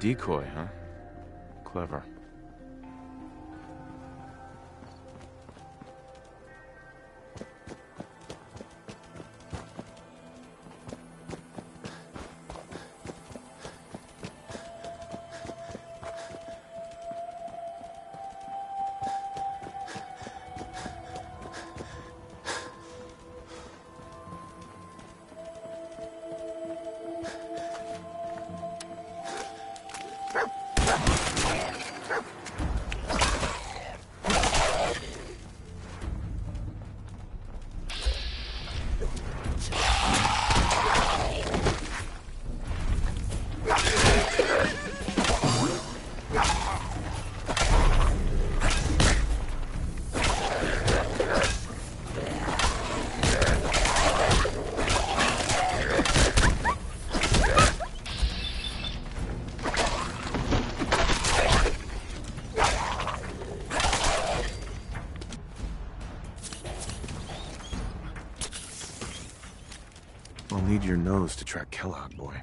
decoy, huh? Clever. I'll need your nose to track Kellogg, boy.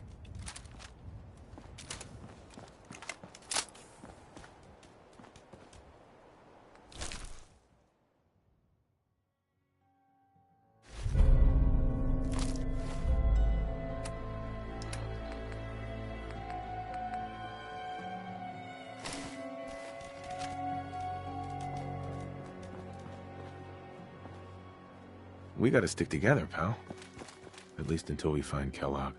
We gotta stick together, pal. At least until we find Kellogg.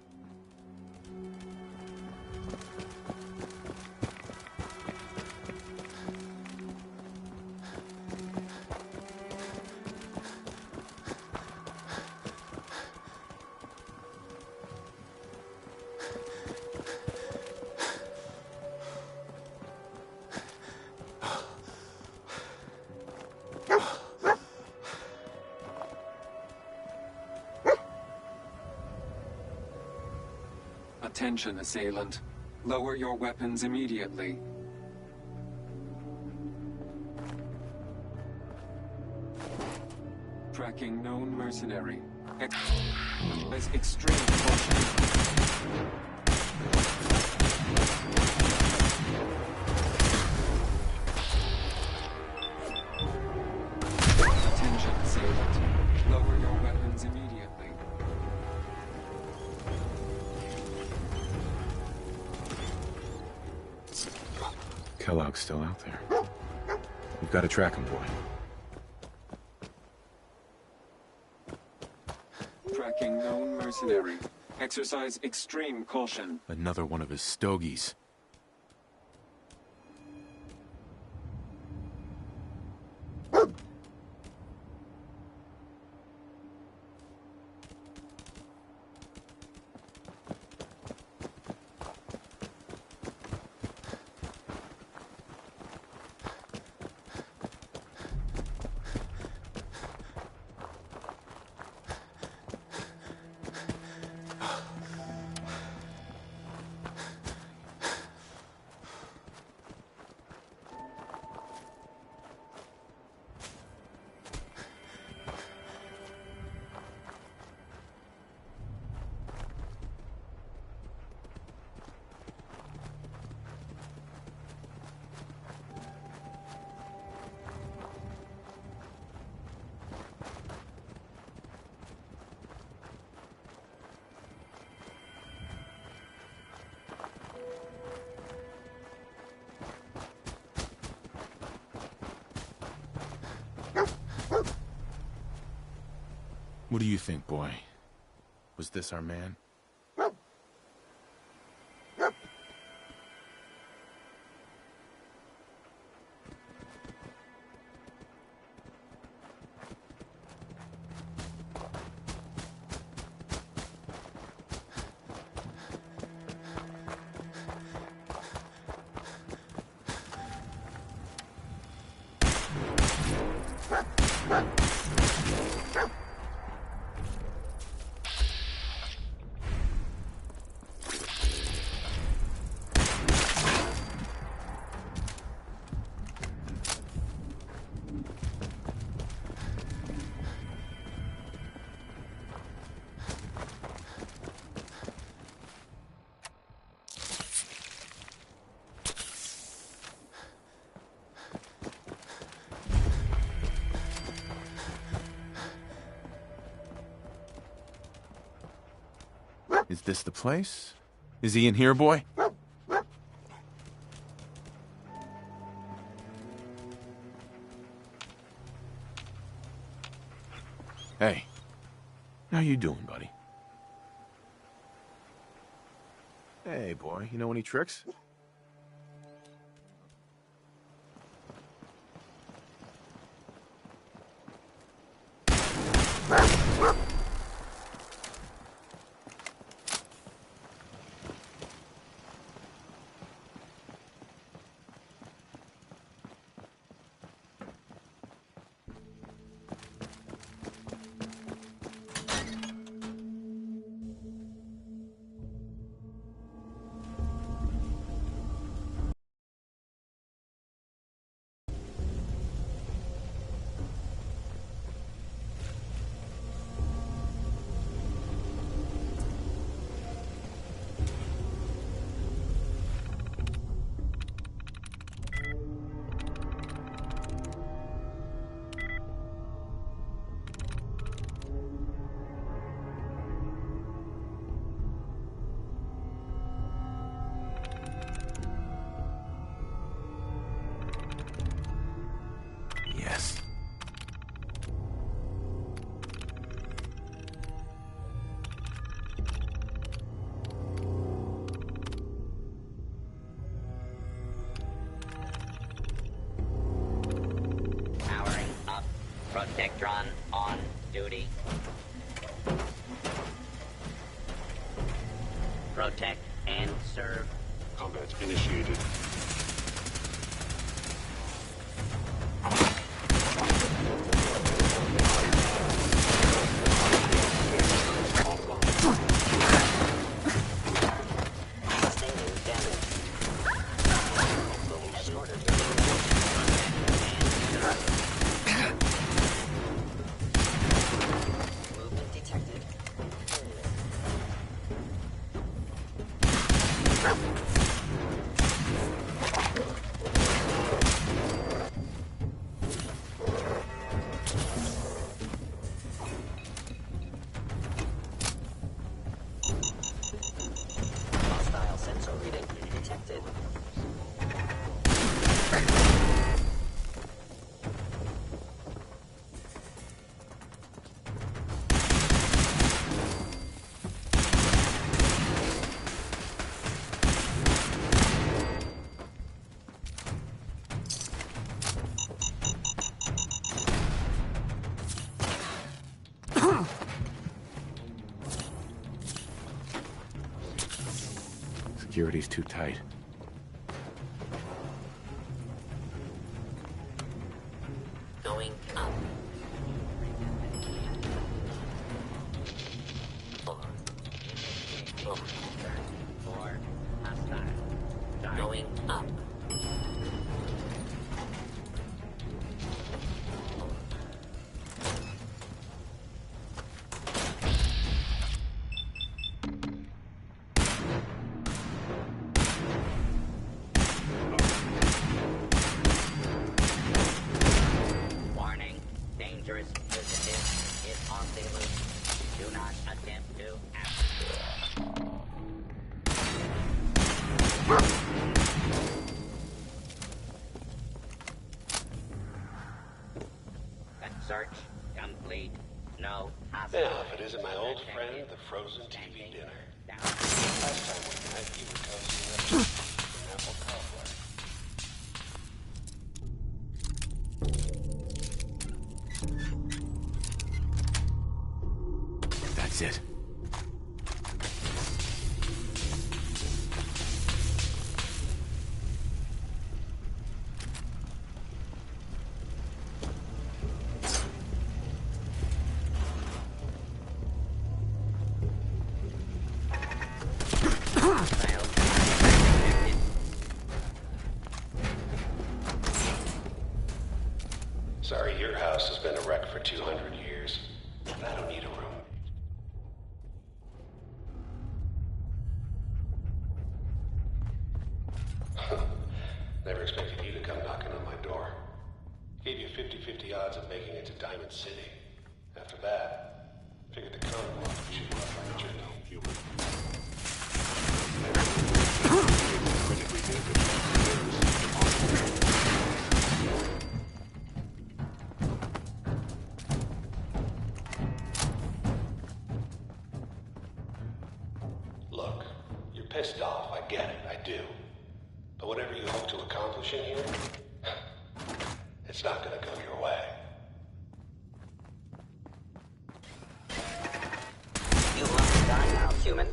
Attention, assailant. Lower your weapons immediately. Tracking known mercenary. Extreme caution. Attention, assailant. Lower your weapons immediately. Kellogg's still out there. We've got to track him, boy. Tracking known mercenary. Exercise extreme caution. Another one of his stogies. What do you think, boy? Was this our man? Is this the place? Is he in here, boy? Hey. How you doing, buddy? Hey, boy. You know any tricks? Yes. Powering up. Protectron on duty. Protect and serve. Combat initiated. Movement detected. Hostile sensor reading detected. Security's too tight. Going up. Four. Hostile. Going up. Warning. Dangerous fugitive is on the loose. Do not attempt to apprehend. Search complete. No hostile. Now, if it isn't my old friend, the frozen TV dinner. Last time we met, you were cozying up to an apple cobbler. That's it. Sorry, your house has been a wreck for 200 years. I don't need a room. Never expected you to come knocking on my door. Gave you 50-50 odds of making it to Diamond City. After that, figured the Commonwealth would shoot you up like a journal. pissed off, I get it, I do. But whatever you hope to accomplish in here, it's not gonna go your way. You must die now, human.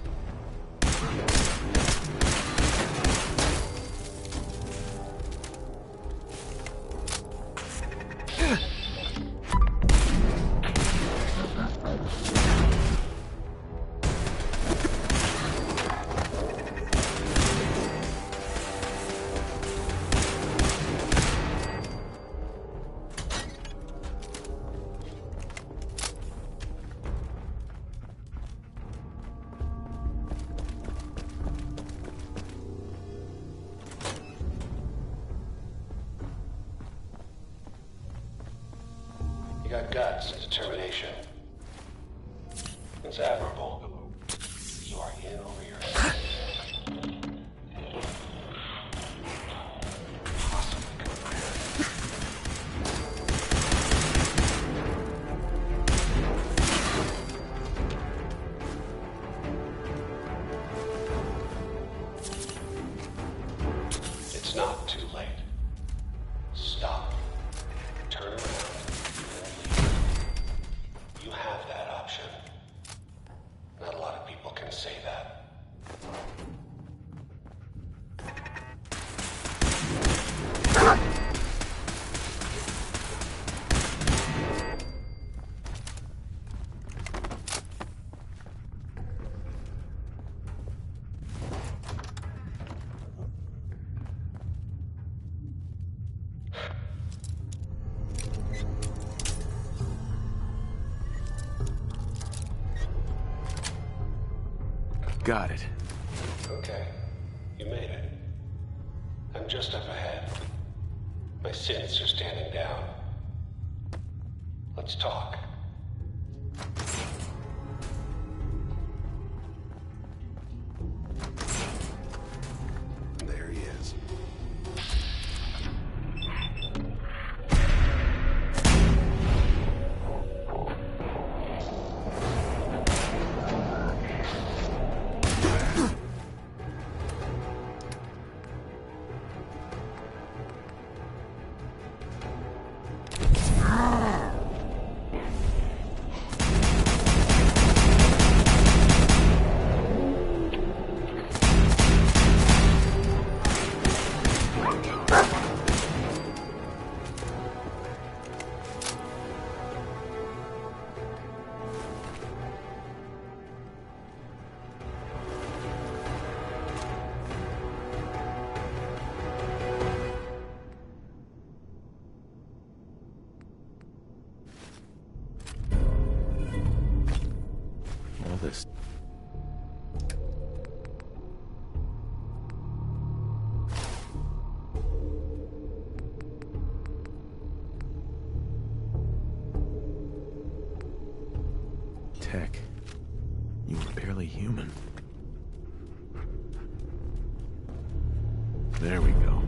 You got guts and determination. It's admirable. You are in over your head. Possibly compared. It's not too late. Stop. Turn around and leave. You have that option. Not a lot of people can say that. Got it. Okay, you made it. I'm just up ahead. My synths are standing down. Let's talk. There he is. All this. Tech. You were barely human. There we go.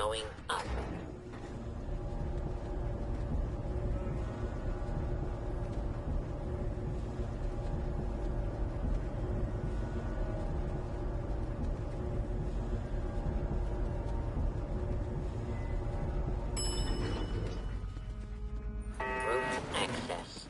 going up. Route access.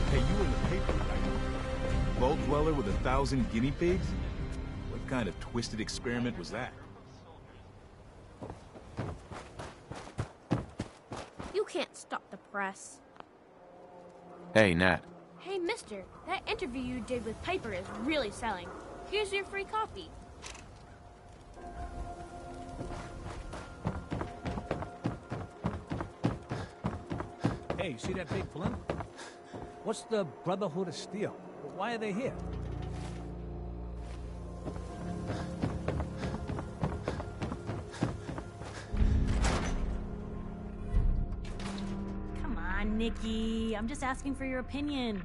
Hey, you were in the paper, right? Vault dweller with 1,000 guinea pigs? What kind of twisted experiment was that? You can't stop the press. Hey, Nat. Hey, mister, that interview you did with Piper is really selling. Here's your free copy. Hey, you see that big blimp? What's the Brotherhood of Steel? Why are they here? Come on, Nikki. I'm just asking for your opinion.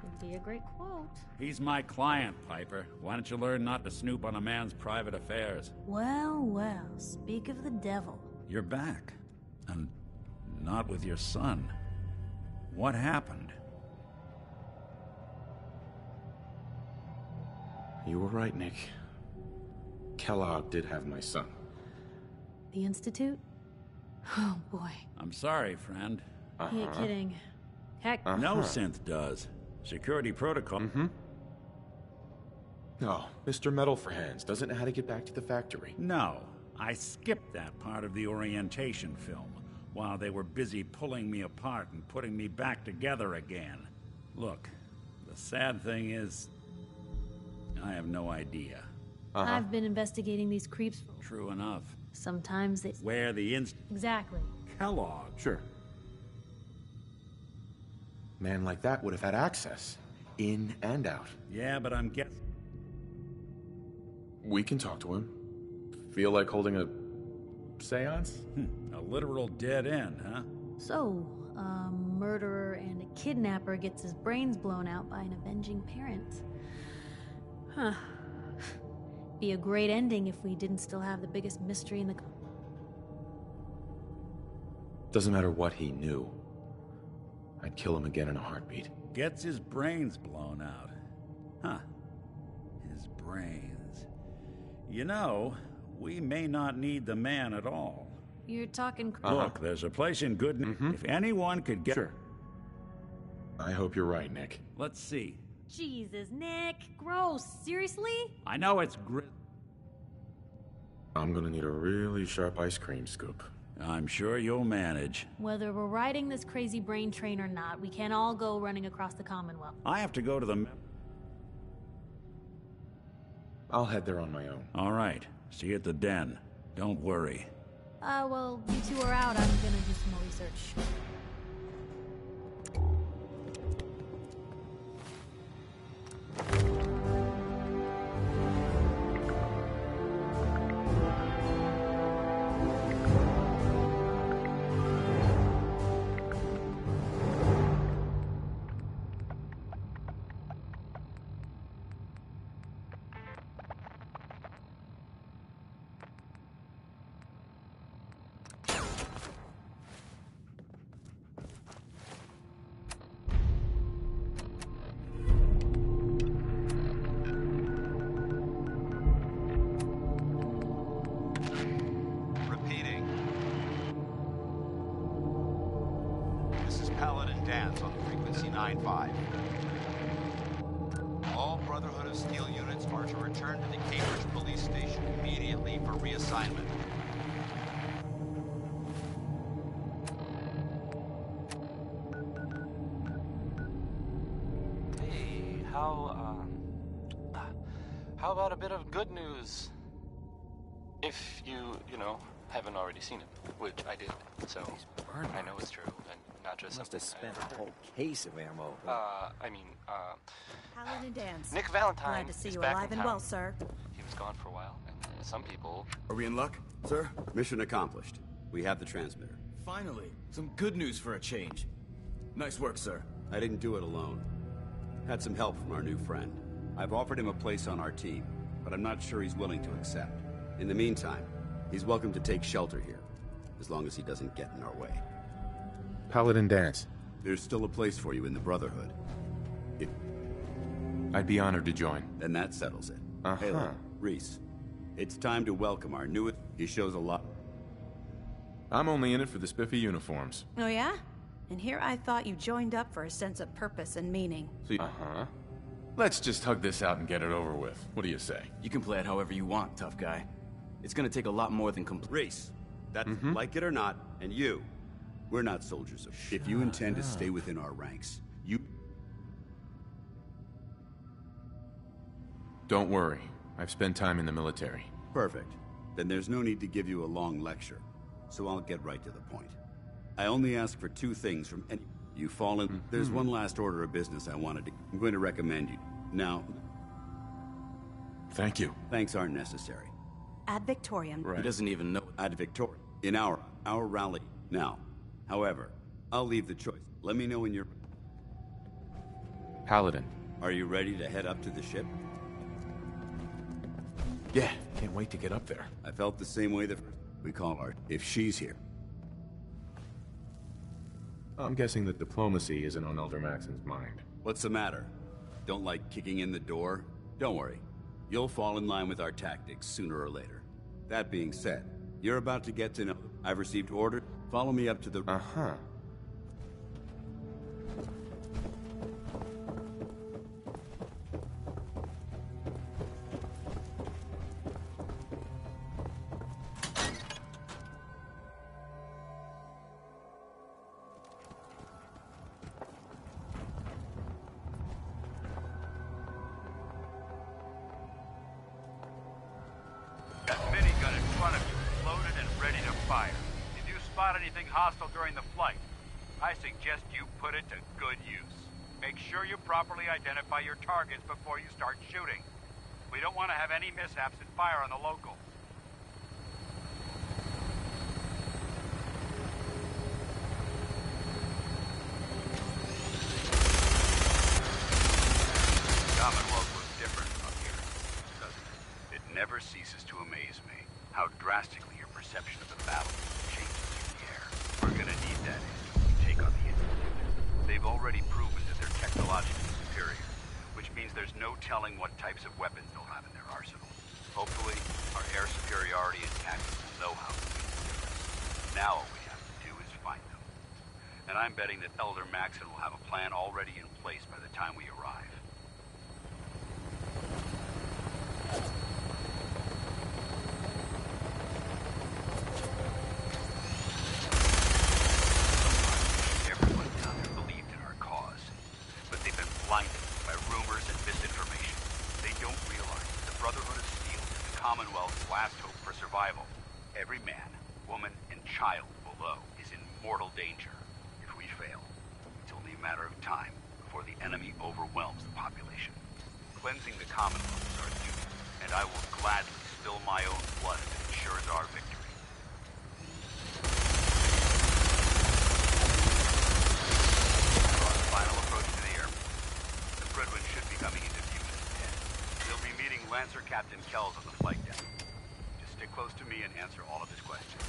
Would be a great quote. He's my client, Piper. Why don't you learn not to snoop on a man's private affairs? Well, well, speak of the devil. You're back. And not with your son. What happened? You were right, Nick. Kellogg did have my son. The Institute? Oh, boy. I'm sorry, friend. He ain't kidding. Heck, No synth does. Security protocol. Oh, Mr. Metal for Hands doesn't know how to get back to the factory. No, I skipped that part of the orientation film while they were busy pulling me apart and putting me back together again. Look, the sad thing is, I have no idea. I've been investigating these creeps for... True enough. Sometimes they... Where the Exactly. Kellogg. Sure. Man like that would have had access. In and out. Yeah, but I'm guessing. We can talk to him. Feel like holding a seance? A literal dead end, huh? So, a murderer and a kidnapper gets his brains blown out by an avenging parent. Huh. Be a great ending if we didn't still have the biggest mystery in the... Doesn't matter what he knew. I'd kill him again in a heartbeat. Gets his brains blown out. Huh. His brains. You know, we may not need the man at all. You're talking... Look, there's a place in Good... If anyone could get... Sure. I hope you're right, Nick. Let's see. Jesus, Nick. Gross. Seriously? I know it's I'm gonna need a really sharp ice cream scoop. I'm sure you'll manage. Whether we're riding this crazy brain train or not, we can't all go running across the Commonwealth. I have to go to the... I'll head there on my own. All right. See you at the den. Don't worry. Well, you two are out. I'm gonna do some more research. Paladin Dance on frequency 9-5. All Brotherhood of Steel units are to return to the Cambridge Police Station immediately for reassignment. Hey, how about a bit of good news? If you know, haven't already seen it, which I did, so I know it's true, and not just Must have spent a whole case of ammo. Paladin Dance. Nick Valentine Glad to see is you back alive in and town. well, sir. He was gone for a while, and some people... Are we in luck, sir? Mission accomplished. We have the transmitter. Finally, some good news for a change. Nice work, sir. I didn't do it alone. Had some help from our new friend. I've offered him a place on our team, but I'm not sure he's willing to accept. In the meantime, he's welcome to take shelter here, as long as he doesn't get in our way. Paladin Dance. There's still a place for you in the Brotherhood. I'd be honored to join. Then that settles it. Uh-huh. Hey, look, Reese. It's time to welcome our newest... He shows a lot... I'm only in it for the spiffy uniforms. Oh, yeah? And here I thought you joined up for a sense of purpose and meaning. Uh-huh. Let's just hug this out and get it over with. What do you say? You can play it however you want, tough guy. It's gonna take a lot more than Reese, that's like it or not, and you. We're not soldiers. If you intend to stay within our ranks, you... Don't worry. I've spent time in the military. Perfect. Then there's no need to give you a long lecture. So I'll get right to the point. I only ask for two things from any... You fall in... There's one last order of business I wanted to... I'm going to recommend you. Now... Thank you. Thanks aren't necessary. Ad Victoriam. He doesn't even know. Ad Victoriam. In our rally. Now. However, I'll leave the choice. Let me know when you're... Paladin. Are you ready to head up to the ship? Yeah, can't wait to get up there. I felt the same way that we call her, if she's here. I'm guessing that diplomacy isn't on Elder Maxon's mind. What's the matter? Don't like kicking in the door? Don't worry. You'll fall in line with our tactics sooner or later. That being said, you're about to get to know... I've received orders. Follow me up to the... Uh-huh. That minigun in front of you is loaded and ready to fire. If you spot anything hostile during the flight, I suggest you put it to good use. Make sure you properly identify your targets before you start shooting. We don't want to have any mishaps and fire on the locals. Commonwealth looks different up here, doesn't it? It never ceases to amaze me how drastically your perception of the battle changes in the air. We're gonna need that edge when we take on the Institute. They've already proven that they're technologically superior, which means there's no telling what types of weapons they'll have in their arsenal. Hopefully, our air superiority and tactics will know how to make the difference. Now all we have to do is find them. And I'm betting that Elder Maxon will have a plan already in place by the time we arrive. Everyone down there believed in our cause, but they've been blinded by rumors and misinformation. They don't realize the Brotherhood of Steel is the Commonwealth's last hope for survival. Every man, woman, and child below is in mortal danger. If we fail, it's only a matter of time before the enemy overwhelms the population. Cleansing the Commonwealth is our duty, and I will gladly spill my own blood if it ensures our victory. We're on the final approach to the airport. The Fredwin should be coming into view in its head. We'll be meeting Lancer Captain Kells on the flight deck. Just stick close to me and answer all of his questions.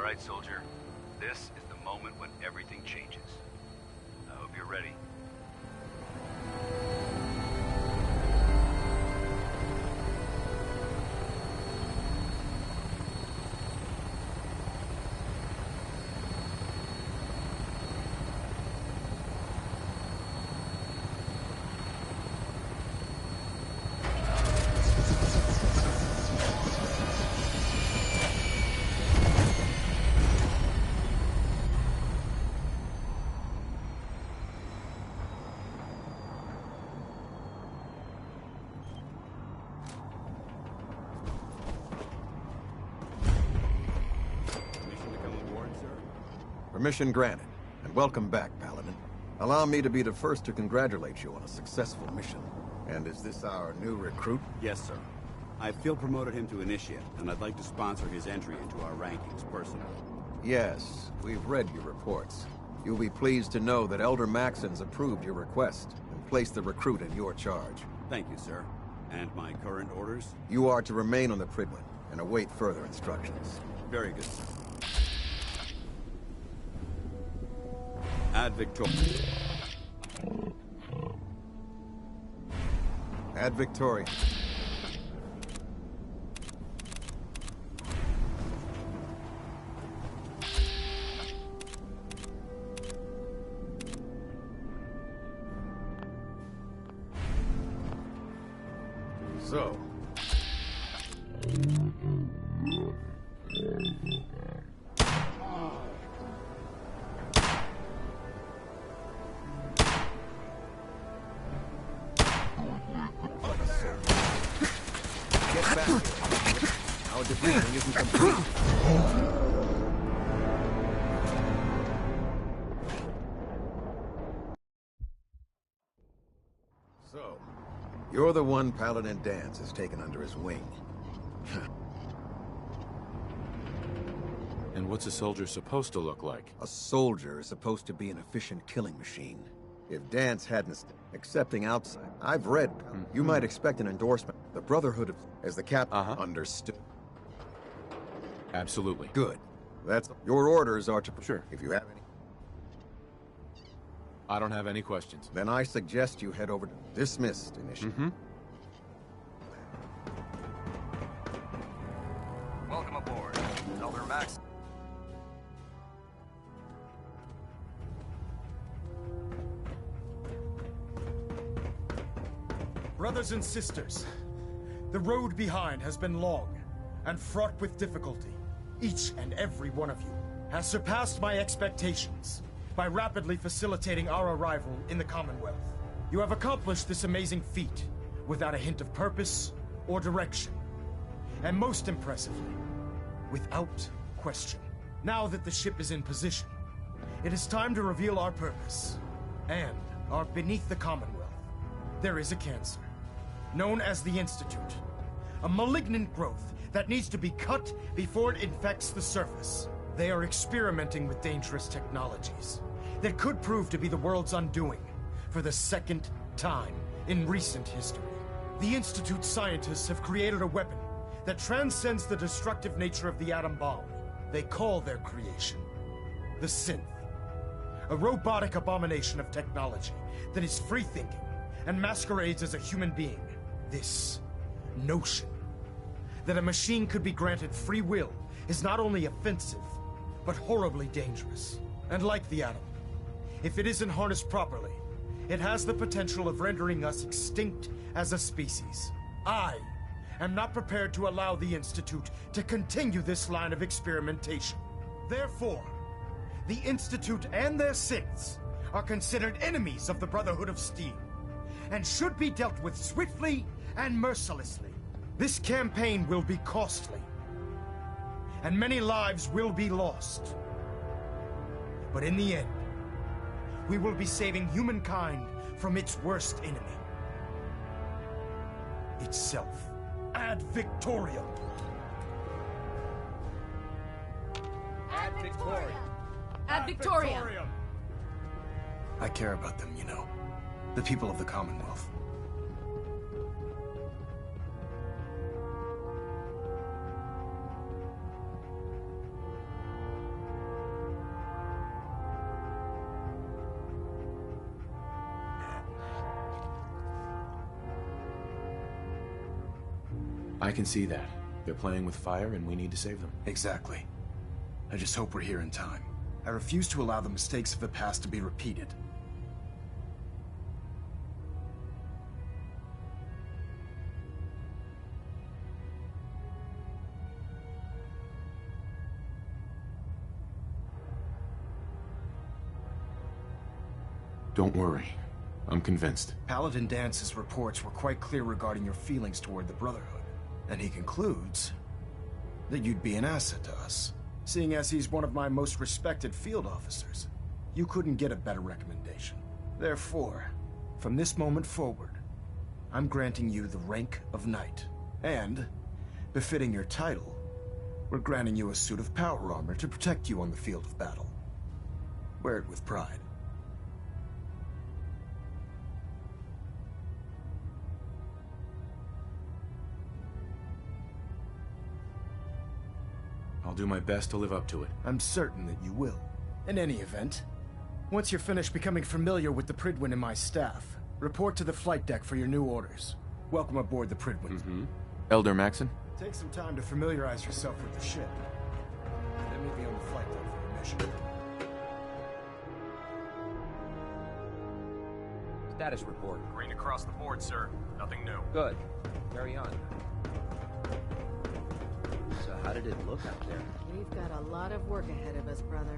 right, soldier. This is the moment when everything changes. I hope you're ready. Permission granted, and welcome back, Paladin. Allow me to be the first to congratulate you on a successful mission. And is this our new recruit? Yes, sir. I field promoted him to Initiate, and I'd like to sponsor his entry into our rankings personally. Yes, we've read your reports. You'll be pleased to know that Elder Maxons approved your request and placed the recruit in your charge. Thank you, sir. And my current orders? You are to remain on the Prydwen and await further instructions. Very good, sir. Ad Victoriam. Ad Victoriam. So. Get back here. Our debriefing isn't complete. So, you're the one Paladin Danse has taken under his wing. And what's a soldier supposed to look like? A soldier is supposed to be an efficient killing machine. If Danse hadn't accepting outside, I've read. You might expect an endorsement. The Brotherhood of, as the captain understood. Absolutely. Good. That's your orders are to. Sure. If you have any. I don't have any questions. Then I suggest you head over to Dismissed Initiative. Welcome aboard, Elder Max. Brothers and sisters, the road behind has been long and fraught with difficulty. Each and every one of you has surpassed my expectations by rapidly facilitating our arrival in the Commonwealth. You have accomplished this amazing feat without a hint of purpose or direction. And most impressively, without question. Now that the ship is in position, it is time to reveal our purpose. And our beneath the Commonwealth, there is a cancer, known as the Institute. A malignant growth that needs to be cut before it infects the surface. They are experimenting with dangerous technologies that could prove to be the world's undoing for the second time in recent history. The Institute's scientists have created a weapon that transcends the destructive nature of the atom bomb. They call their creation the Synth. A robotic abomination of technology that is free-thinking and masquerades as a human being. This notion that a machine could be granted free will is not only offensive, but horribly dangerous. And like the atom, if it isn't harnessed properly, it has the potential of rendering us extinct as a species. I am not prepared to allow the Institute to continue this line of experimentation. Therefore, the Institute and their synths are considered enemies of the Brotherhood of Steel, and should be dealt with swiftly and mercilessly. This campaign will be costly, and many lives will be lost. But in the end, we will be saving humankind from its worst enemy. Itself. Ad Victoriam. Ad Victoriam. Ad Victoriam. I care about them, you know. The people of the Commonwealth. I can see that. They're playing with fire and we need to save them. Exactly. I just hope we're here in time. I refuse to allow the mistakes of the past to be repeated. Don't worry. I'm convinced. Paladin Dance's reports were quite clear regarding your feelings toward the Brotherhood. And he concludes that you'd be an asset to us. Seeing as he's one of my most respected field officers, you couldn't get a better recommendation. Therefore, from this moment forward, I'm granting you the rank of Knight. And, befitting your title, we're granting you a suit of power armor to protect you on the field of battle. Wear it with pride. I'll do my best to live up to it. I'm certain that you will. In any event, once you're finished becoming familiar with the Prydwen and my staff, report to the flight deck for your new orders. Welcome aboard the Prydwen. Elder Maxon? Take some time to familiarize yourself with the ship. Then meet me on the flight deck for your mission. Status report. Green across the board, sir. Nothing new. Good. Carry on. So how did it look out there? We've got a lot of work ahead of us, brother.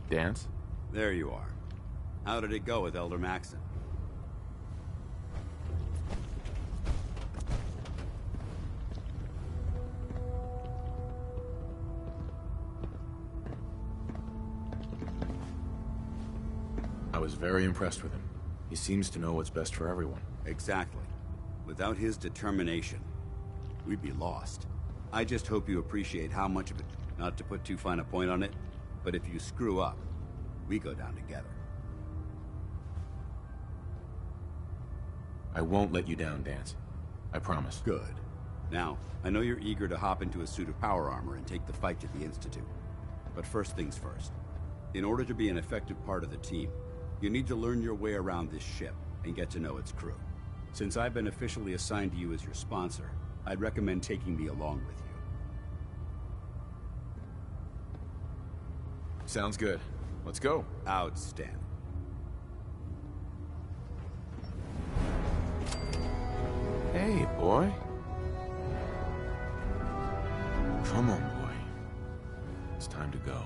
Dance? There you are. How did it go with Elder Maxon? I was very impressed with him. He seems to know what's best for everyone. Exactly. Without his determination, we'd be lost. I just hope you appreciate how much of it, not to put too fine a point on it, but if you screw up, we go down together. I won't let you down, Dance. I promise. Good. Now, I know you're eager to hop into a suit of power armor and take the fight to the Institute. But first things first. In order to be an effective part of the team, you need to learn your way around this ship and get to know its crew. Since I've been officially assigned to you as your sponsor, I'd recommend taking me along with you. Sounds good. Let's go. Outstanding. Hey, boy. Come on, boy. It's time to go.